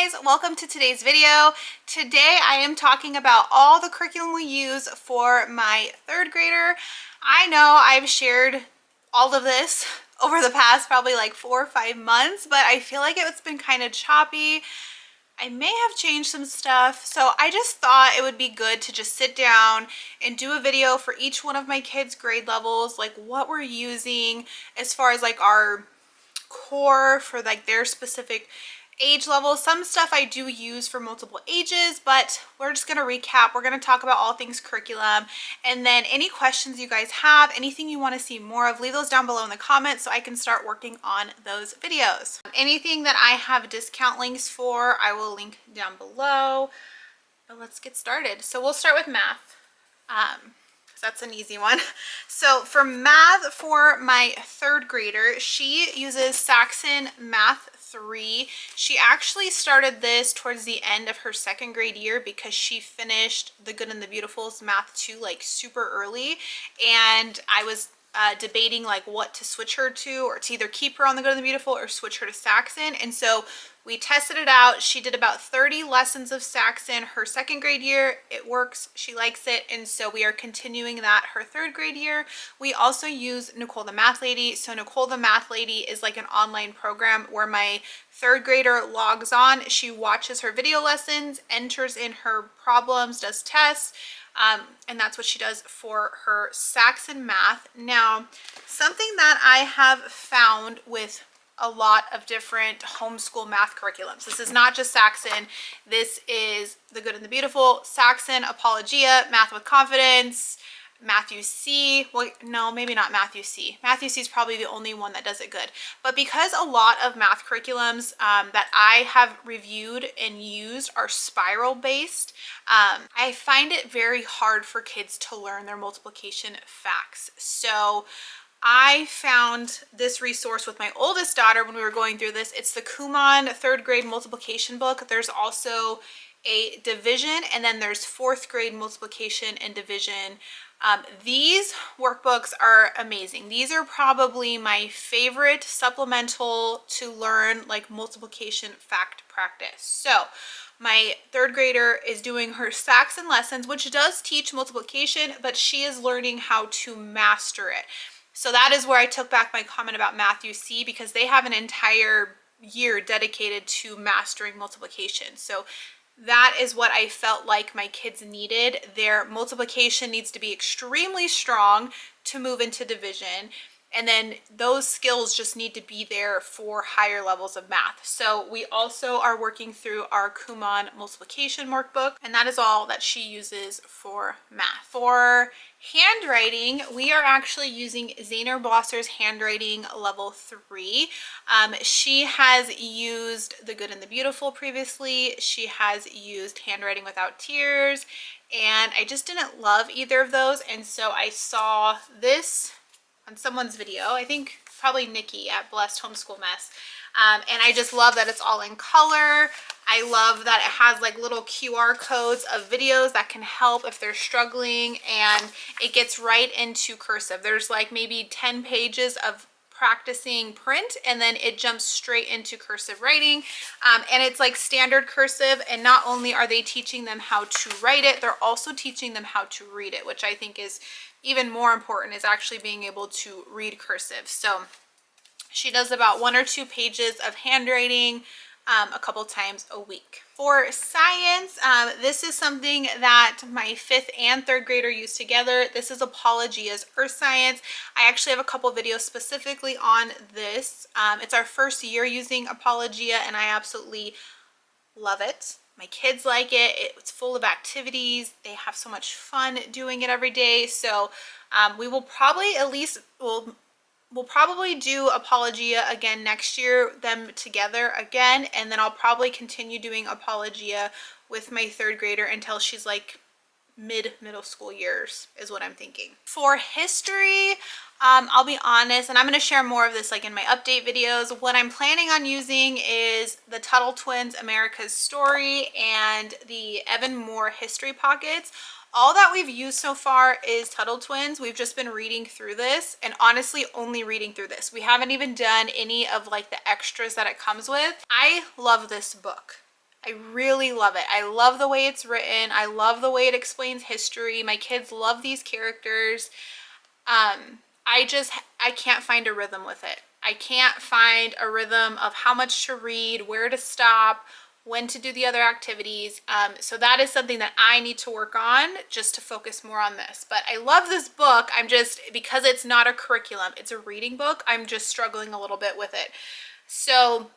guys, welcome to today's video. Today I am talking about all the curriculum we use for my third grader. I know I've shared all of this over the past probably like 4 or 5 months, but I feel like it's been kind of choppy. I may have changed some stuff, so I just thought it would be good to just sit down and do a video for each one of my kids' grade levels, like what we're using as far as like our core for like their specific age level. Some stuff I do use for multiple ages, but we're just going to recap. We're going to talk about all things curriculum, and then any questions you guys have, anything you want to see more of, leave those down below in the comments so I can start working on those videos. Anything that I have discount links for, I will link down below. But let's get started. So we'll start with math. That's an easy one. So for math, for my third grader, she uses Saxon Math 3. She actually started this towards the end of her second grade year because she finished The Good and the Beautiful's Math 2 like super early, and I was debating like what to switch her to, or to either keep her on The Good and the Beautiful or switch her to Saxon. And so we tested it out. She did about 30 lessons of Saxon her second grade year. It works, she likes it, and so we are continuing that her third grade year. We also use Nicole the Math Lady. So Nicole the Math Lady is like an online program where my third grader logs on, she watches her video lessons, enters in her problems, does tests, and that's what she does for her Saxon Math. Now, something that I have found with a lot of different homeschool math curriculums, this is not just Saxon, this is The Good and the Beautiful, Saxon, Apologia, Math with Confidence, Matthew C. Well, no, maybe not Matthew C. Matthew C is probably the only one that does it good. But because a lot of math curriculums that I have reviewed and used are spiral based, I find it very hard for kids to learn their multiplication facts. So I found this resource with my oldest daughter when we were going through this. It's the Kumon third grade multiplication book. There's also a division, and then there's fourth grade multiplication and division. These workbooks are amazing. These are probably my favorite supplemental to learn like multiplication fact practice. So my third grader is doing her Saxon lessons, which does teach multiplication, but she is learning how to master it. So that is where I took back my comment about Matthew C, because they have an entire year dedicated to mastering multiplication. So that is what I felt like my kids needed. Their multiplication needs to be extremely strong to move into division. And then those skills just need to be there for higher levels of math. So we also are working through our Kumon multiplication workbook, and that is all that she uses for math. For handwriting, we are actually using Zahner Blosser's handwriting level 3. She has used The Good and the Beautiful previously. She has used Handwriting Without Tears, and I just didn't love either of those. And so I saw this on someone's video, I think probably Nikki at Blessed Homeschool Mess. And I just love that it's all in color. I love that it has like little QR codes of videos that can help if they're struggling, and it gets right into cursive. There's like maybe 10 pages of practicing print, and then it jumps straight into cursive writing, and it's like standard cursive. And not only are they teaching them how to write it, they're also teaching them how to read it, which I think is even more important, is actually being able to read cursive. So she does about 1 or 2 pages of handwriting a couple times a week. For science, this is something that my 5th and 3rd grader use together. This is Apologia's Earth Science. I actually have a couple videos specifically on this. It's our first year using Apologia, and I absolutely love it. My kids like it. It's full of activities. They have so much fun doing it every day. So we will probably we'll probably do Apologia again next year, them together again, and then I'll probably continue doing Apologia with my 3rd grader until she's like middle school years is what I'm thinking. For history, I'll be honest, and I'm going to share more of this like in my update videos. What I'm planning on using is the Tuttle Twins America's Story and the Evan Moore History Pockets. All that we've used so far is Tuttle Twins. We've just been reading through this, and honestly only reading through this. We haven't even done any of like the extras that it comes with. I love this book. I really love it. I love the way it's written. I love the way it explains history. My kids love these characters. I can't find a rhythm with it. I can't find a rhythm of how much to read, where to stop, when to do the other activities. So that is something that I need to work on just to focus more on this. But I love this book. Because it's not a curriculum, it's a reading book, I'm just struggling a little bit with it. So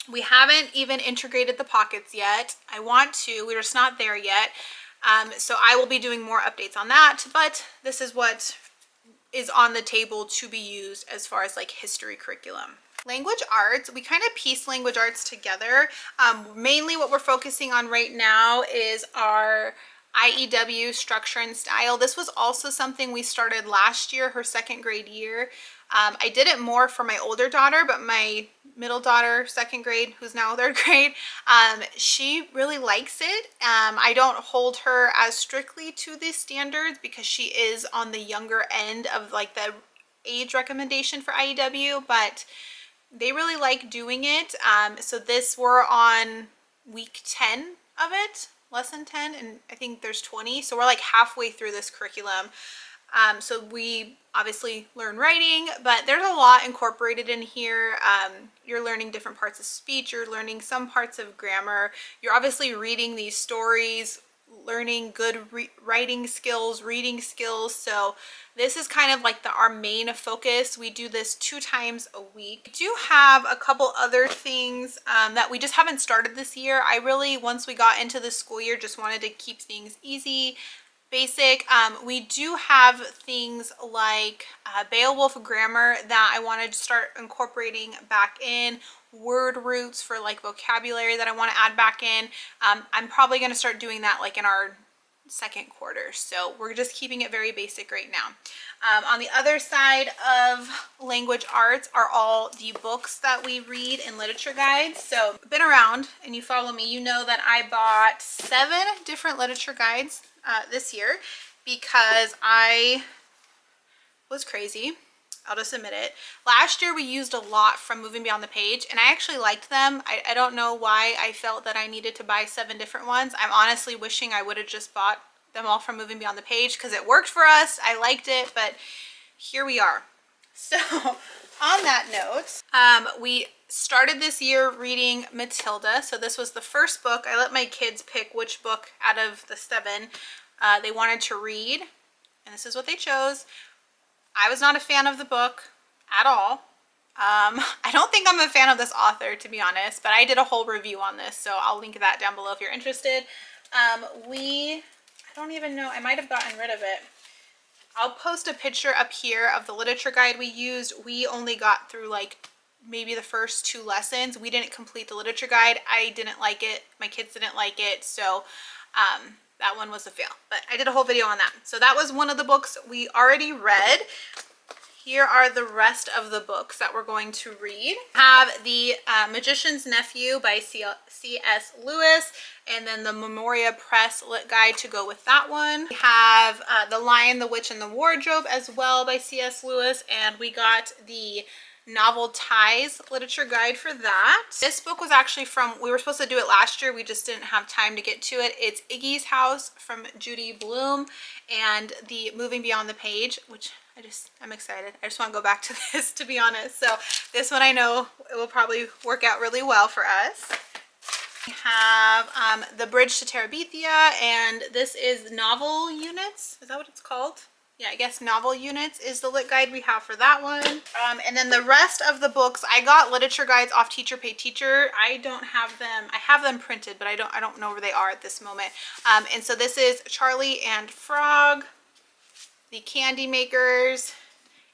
we haven't even integrated the pockets yet. I want to, we're just not there yet. So I will be doing more updates on that, but this is what is on the table to be used as far as like history curriculum. Language arts, we kind of piece language arts together. Mainly what we're focusing on right now is our IEW structure and style. This was also something we started last year, her second grade year. I did it more for my older daughter, but my middle daughter, second grade, who's now third grade, she really likes it. I don't hold her as strictly to the standards because she is on the younger end of like the age recommendation for IEW, but they really like doing it. So we're on week 10 of it, lesson 10, and I think there's 20. So we're like halfway through this curriculum. So we obviously learn writing, but there's a lot incorporated in here. You're learning different parts of speech. You're learning some parts of grammar. You're obviously reading these stories, learning good writing skills, reading skills. So this is kind of like our main focus. We do this 2 times a week. We do have a couple other things that we just haven't started this year. I really, once we got into the school year, just wanted to keep things easy, basic. We do have things like Beowulf grammar that I wanted to start incorporating back in, word roots for like vocabulary that I want to add back in. I'm probably going to start doing that like in our second quarter. So we're just keeping it very basic right now. On the other side of language arts are all the books that we read in literature guides. So been around and you follow me, you know that I bought 7 different literature guides this year because I was crazy. I'll just admit it. Last year we used a lot from Moving Beyond the Page and I actually liked them. I don't know why I felt that I needed to buy 7 different ones. I'm honestly wishing I would have just bought them all from Moving Beyond the Page because it worked for us. I liked it, but here we are. So on that note, we started this year reading Matilda. So this was the first book. I let my kids pick which book out of the 7 they wanted to read, and this is what they chose. I was not a fan of the book at all. I don't think I'm a fan of this author, to be honest, but I did a whole review on this, so I'll link that down below if you're interested. I don't even know, I might have gotten rid of it. I'll post a picture up here of the literature guide we used. We only got through like maybe the first 2 lessons. We didn't complete the literature guide. I didn't like it. My kids didn't like it. So that one was a fail, but I did a whole video on that. So that was one of the books we already read. Here are the rest of the books that we're going to read. We have The Magician's Nephew by C.S. Lewis, and then the Memoria Press Lit Guide to go with that one. We have The Lion, the Witch, and the Wardrobe as well by C.S. Lewis, and we got the Novel Ties literature guide for that. This book was actually we were supposed to do it last year, we just didn't have time to get to it. It's Iggy's House from Judy Blume and the Moving Beyond the Page, which I'm excited. I just want to go back to this, to be honest. So this one I know it will probably work out really well for us. We have The Bridge to Terabithia, and this is Novel Units. Is that what it's called? Yeah, I guess Novel Units is the lit guide we have for that one. And then the rest of the books, I got literature guides off Teacher Pay Teacher. I don't have them. I have them printed, but I don't know where they are at this moment. And so this is Charlie and Frog, The Candy Makers,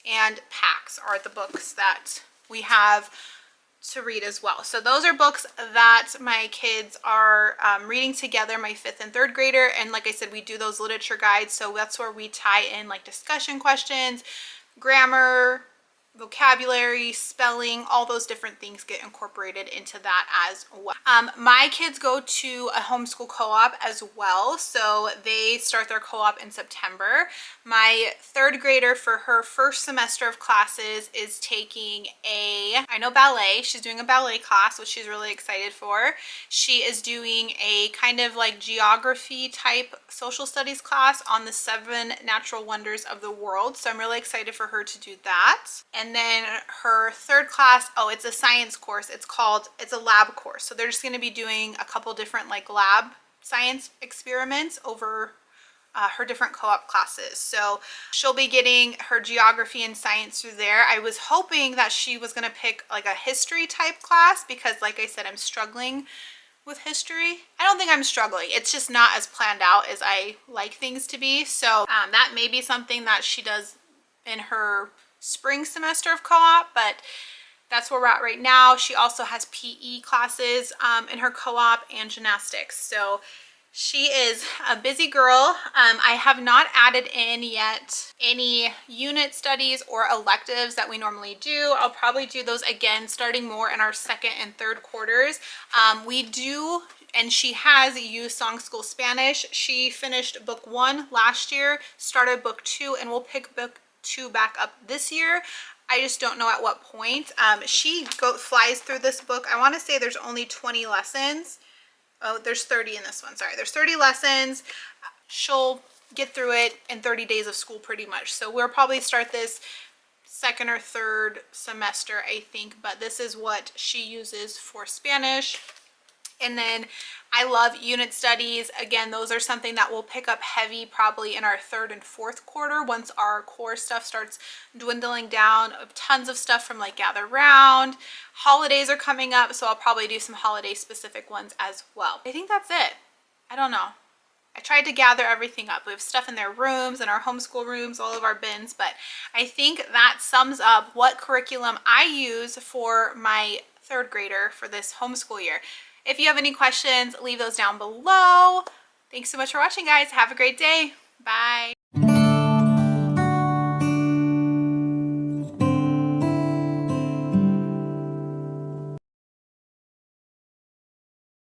and Pax are the books that we have to read as well. So those are books that my kids are reading together, my 5th and 3rd grader. And like I said, we do those literature guides. So that's where we tie in like discussion questions, grammar, vocabulary, spelling, all those different things get incorporated into that as well. My kids go to a homeschool co-op as well, so they start their co-op in September. My third grader, for her first semester of classes, is taking ballet. She's doing a ballet class, which she's really excited for. She is doing a kind of like geography type social studies class on the 7 natural wonders of the world, so I'm really excited for her to do that. And then her third class, oh, it's a science course. It's a lab course. So they're just going to be doing a couple different like lab science experiments over her different co-op classes. So she'll be getting her geography and science through there. I was hoping that she was going to pick like a history type class because, like I said, I'm struggling with history. I don't think I'm struggling. It's just not as planned out as I like things to be. So that may be something that she does in her spring semester of co-op, but that's where we're at right now. She also has PE classes in her co-op and gymnastics. So she is a busy girl. I have not added in yet any unit studies or electives that we normally do. I'll probably do those again starting more in our second and third quarters. We do, and she has used Song School Spanish. She finished book 1 last year, started book 2, and we'll pick book 2 back up this year. I just don't know at what point. She flies through this book. I want to say there's only 20 lessons. Oh, there's 30 in this one. Sorry, there's 30 lessons. She'll get through it in 30 days of school pretty much. So we'll probably start this second or third semester, I think. But this is what she uses for Spanish. And then I love unit studies. Again, those are something that we'll pick up heavy probably in our third and fourth quarter once our core stuff starts dwindling down. Tons of stuff from like Gather Round. Holidays are coming up, so I'll probably do some holiday specific ones as well. I think that's it. I don't know. I tried to gather everything up. We have stuff in their rooms, in our homeschool rooms, all of our bins, but I think that sums up what curriculum I use for my third grader for this homeschool year. If you have any questions, leave those down below. Thanks so much for watching, guys. Have a great day. Bye.